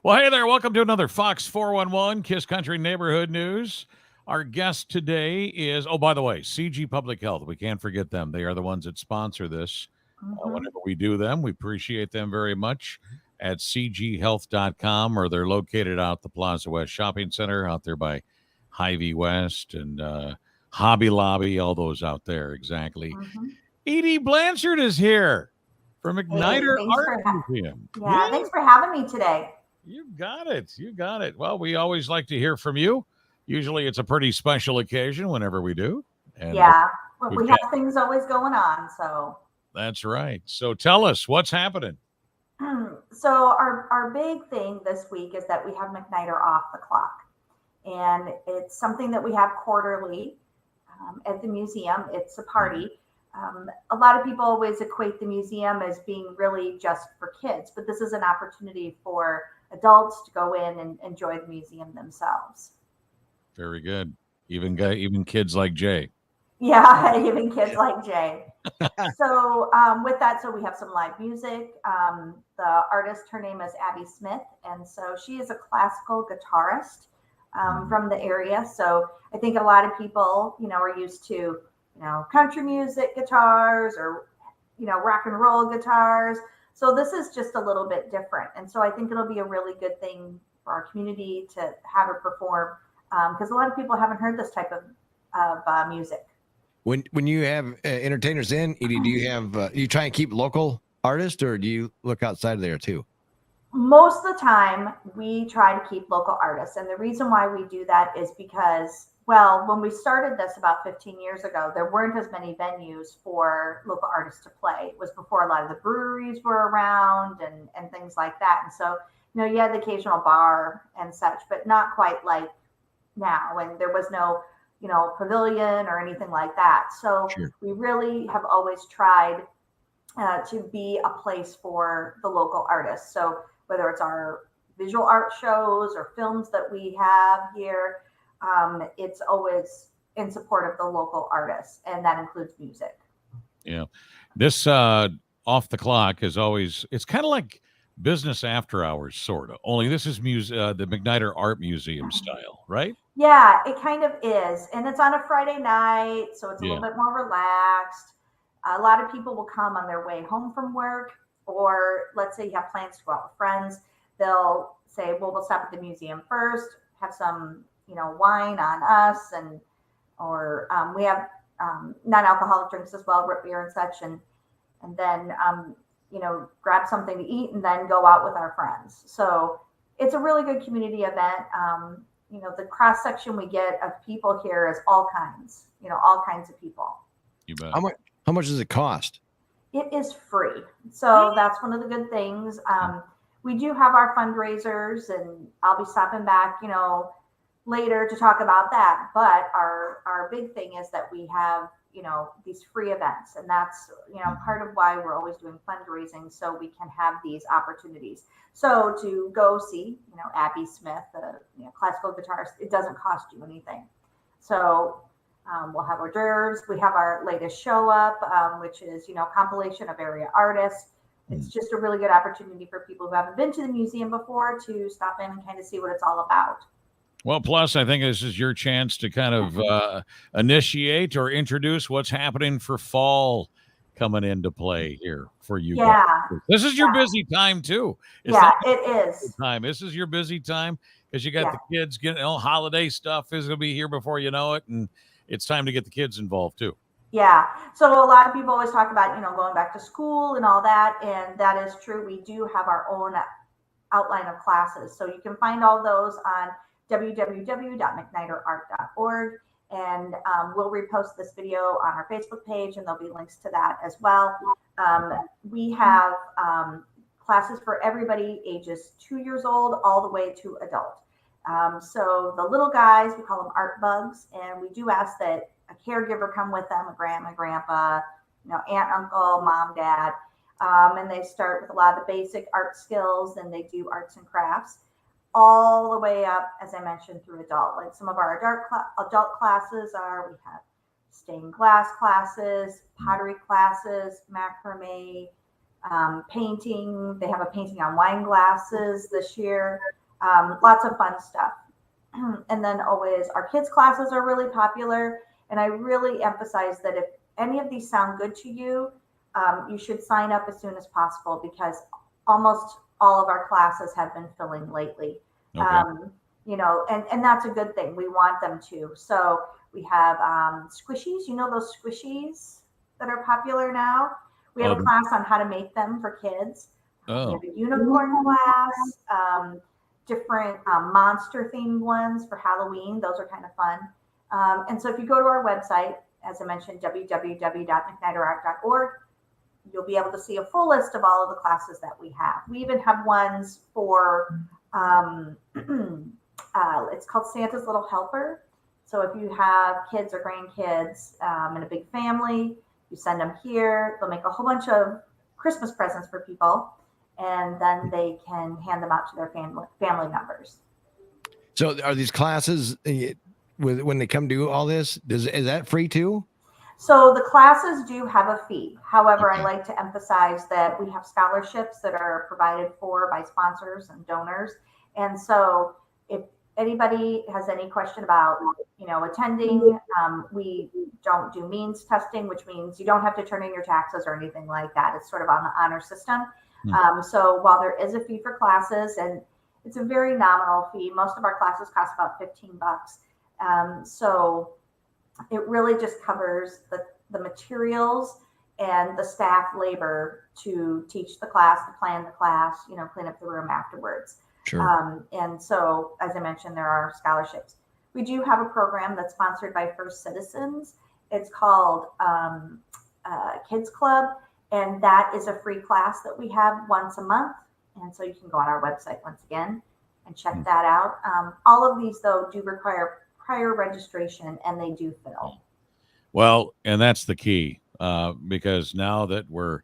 Well, hey there. Welcome to another Fox 411 Kiss Country Neighborhood News. Our guest today is, oh, by the way, CG Public Health. We can't forget them. They are the ones that sponsor this. Whenever we do them, we appreciate them very much at cghealth.com, or they're located out the Plaza West Shopping Center out there by Hy-Vee West and Hobby Lobby, all those out there. Exactly. Edie Blanchard is here from MacNider Art Museum. Thanks for having me today. You got it. You got it. Well, we always like to hear from you. Usually it's a pretty special occasion whenever we do. And we have things always going on. So that's right. So tell us what's happening. So our big thing this week is that we have MacNider Off The Clock. And it's something that we have quarterly at the museum. It's a party. A lot of people always equate the museum as being really just for kids, but this is an opportunity for adults to go in and enjoy the museum themselves. Very good. Even kids like Jay. Yeah, even kids like Jay. So with that, so we have some live music. The artist, her name is Abby Smith, and so she is a classical guitarist from the area. So I think a lot of people, are used to, country music guitars or, rock and roll guitars. So this is just a little bit different. And so I think it'll be a really good thing for our community to have her perform because a lot of people haven't heard this type of music. When you have entertainers in, Edie, do you have you try and keep local artists, or do you look outside of there too? Most of the time, we try to keep local artists. And the reason why we do that is because, well, when we started this about 15 years ago, there weren't as many venues for local artists to play. It was before a lot of the breweries were around and things like that. And so, you had the occasional bar and such, but not quite like now. And there was no, pavilion or anything like that. So we really have always tried to be a place for the local artists. So whether it's our visual art shows or films that we have here, it's always in support of the local artists, and that includes music. Yeah. This Off the Clock is always, it's kind of like business after hours, sort of. Only this is the MacNider Art Museum style, right? Yeah, it kind of is. And it's on a Friday night, so it's a little bit more relaxed. A lot of people will come on their way home from work, or let's say you have plans to go out with friends. They'll say, well, we'll stop at the museum first, have some wine on us, or we have non-alcoholic drinks as well, root beer and such, and then grab something to eat and then go out with our friends. So it's a really good community event. The cross section we get of people here is all kinds of people. You bet. How much does it cost? It is free. So that's one of the good things. We do have our fundraisers, and I'll be stopping back, later to talk about that. But our big thing is that we have, these free events, and that's, part of why we're always doing fundraising, so we can have these opportunities. So to go see, Abby Smith, the classical guitarist, it doesn't cost you anything. So we'll have hors d'oeuvres. We have our latest show up, which is, compilation of area artists. It's just a really good opportunity for people who haven't been to the museum before to stop in and kind of see what it's all about. Well, plus, I think this is your chance to kind of initiate or introduce what's happening for fall coming into play here for you. Yeah. Guys. This is your busy time, too. It is. This is your busy time because you got the kids getting holiday stuff is going to be here before you know it. And it's time to get the kids involved, too. Yeah. So a lot of people always talk about, going back to school and all that. And that is true. We do have our own outline of classes. So you can find all those on www.macniderart.org. And we'll repost this video on our Facebook page, and there'll be links to that as well. We have classes for everybody ages 2 years old all the way to adult. So the little guys, we call them art bugs, and we do ask that a caregiver come with them, a grandma, grandpa, aunt, uncle, mom, dad. And they start with a lot of the basic art skills, and they do arts and crafts all the way up, as I mentioned, through adult. Like some of our adult classes we have stained glass classes, pottery classes, macrame, painting. They have a painting on wine glasses this year. Lots of fun stuff. And then always our kids classes are really popular. And I really emphasize that if any of these sound good to you, you should sign up as soon as possible because almost all of our classes have been filling lately. Okay. And that's a good thing. We want them to. So we have squishies, those squishies that are popular now. We have a class on how to make them for kids. Oh. We have a unicorn class, different monster themed ones for Halloween. Those are kind of fun. And so if you go to our website, as I mentioned, www.MacNiderOff.org, you'll be able to see a full list of all of the classes that we have. We even have ones for, it's called Santa's Little Helper. So if you have kids or grandkids and a big family, you send them here. They'll make a whole bunch of Christmas presents for people, and then they can hand them out to their family members. So are these classes, when they come to all this, is that free too? So the classes do have a fee. However, I like to emphasize that we have scholarships that are provided for by sponsors and donors. And so if anybody has any question about, attending, we don't do means testing, which means you don't have to turn in your taxes or anything like that. It's sort of on the honor system. So while there is a fee for classes, and it's a very nominal fee, most of our classes cost about $15. So it really just covers the materials and the staff labor to teach the class, to plan the class, clean up the room afterwards. Sure. And so, as I mentioned, there are scholarships. We do have a program that's sponsored by First Citizens. It's called Kids Club, and that is a free class that we have once a month. And so you can go on our website once again and check that out. All of these, though, do require prior registration, and they do fill. Well, and that's the key, because now that we're,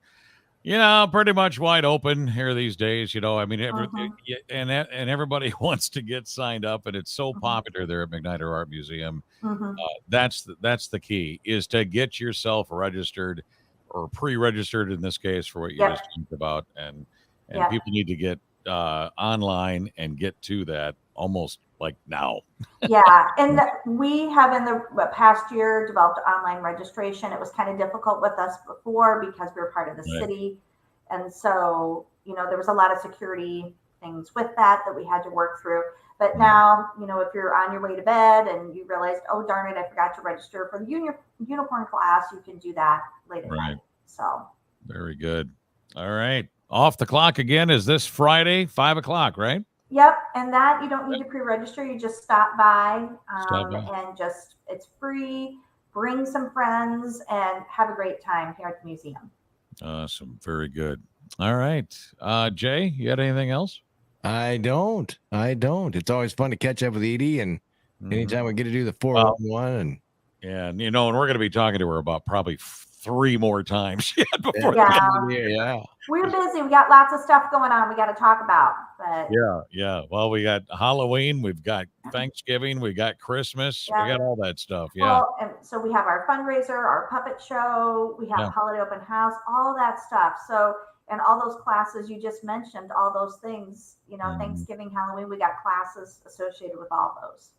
pretty much wide open here these days, and everybody wants to get signed up, and it's so popular there at MacNider Art Museum. That's the key, is to get yourself registered or pre-registered in this case for what you just talked about, and people need to get online and get to that almost like now. And we have in the past year developed online registration. It was kind of difficult with us before because we were part of the city. And so, there was a lot of security things with that we had to work through. But now, if you're on your way to bed and you realized, oh, darn it, I forgot to register for the unicorn class, you can do that late at night. So very good. All right. Off the clock again is this Friday, 5:00, right? Yep. And that you don't need to pre-register. You just stop by, and it's free. Bring some friends and have a great time here at the museum. Awesome. Very good. All right. Jay, you had anything else? I don't. It's always fun to catch up with Edie, and anytime we get to do the 411 and we're going to be talking to her about probably 3 more times yet before the end of the year. Yeah. We're busy. We got lots of stuff going on we got to talk about. But yeah. Well, we got Halloween, we've got Thanksgiving, we got Christmas, we got all that stuff. Yeah. Well, and so we have our fundraiser, our puppet show, we have holiday open house, all that stuff. So, and all those classes you just mentioned, all those things, Thanksgiving, Halloween, we got classes associated with all those.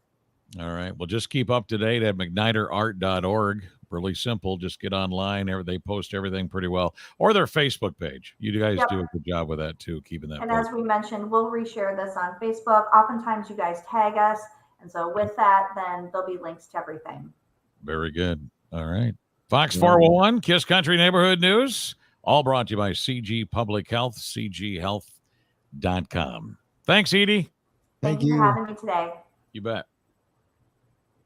All right. Well, just keep up to date at MacNiderArt.org. Really simple. Just get online. They post everything pretty well. Or their Facebook page. You guys do a good job with that too, keeping that. And as we mentioned, we'll reshare this on Facebook. Oftentimes you guys tag us. And so with that, then there'll be links to everything. Very good. All right. Fox 411, Kiss Country Neighborhood News. All brought to you by CG Public Health, cghealth.com. Thanks, Edie. Thank you for having me today. You bet.